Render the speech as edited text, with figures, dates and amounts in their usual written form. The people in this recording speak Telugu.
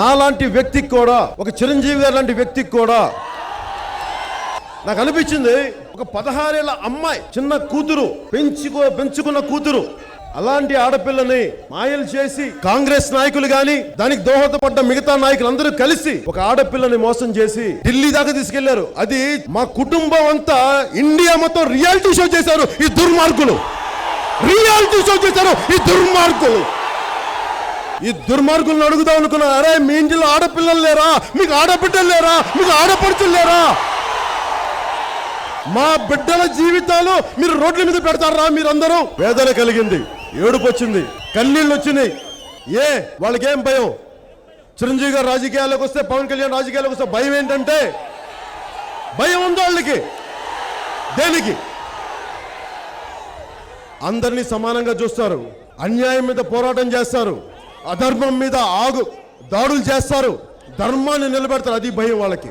నాలాంటి వ్యక్తికి కూడా, ఒక చిరంజీవి గారు లాంటి వ్యక్తికి కూడా నాకు అనిపించింది, ఒక 16 ఏళ్ల అమ్మాయి, చిన్న కూతురు, పెంచుకున్న కూతురు, అలాంటి ఆడపిల్లని మాయలు చేసి కాంగ్రెస్ నాయకులు గాని, దానికి దోహదపడ్డ మిగతా నాయకులు అందరూ కలిసి ఒక ఆడపిల్లని మోసం చేసి ఢిల్లీ దాకా తీసుకెళ్లారు. అది మా కుటుంబం అంతా, ఇండియా మొత్తం రియాలిటీ షో చేశారు ఈ దుర్మార్గులు. రియాలిటీ షో చేశారు ఈ దుర్మార్గులు. ఈ దుర్మార్గులను అడుగుదాం అనుకున్నా, అరే మీ ఇంటిలో ఆడపిల్లలు లేరా, మీకు ఆడబిడ్డలు లేరా, మీకు ఆడపడుచులు లేరా? మా బిడ్డల జీవితాలు మీరు రోడ్ల మీద పెడతారా? మీరందరూ వేదన కలిగింది, ఏడుపు వచ్చింది, కన్నీళ్ళు వచ్చినాయి. వాళ్ళకేం భయం? చిరంజీవి గారు రాజకీయాల్లోకి వస్తే, పవన్ కళ్యాణ్ రాజకీయాల్లోకి వస్తే భయం ఏంటంటే, భయం ఉంది వాళ్ళకి. దేనికి? అందరినీ సమానంగా చూస్తారు, అన్యాయం మీద పోరాటం చేస్తారు, అధర్మం మీద దాడులు చేస్తారు, ధర్మాన్ని నిలబెడతారు. అది భయం వాళ్ళకి.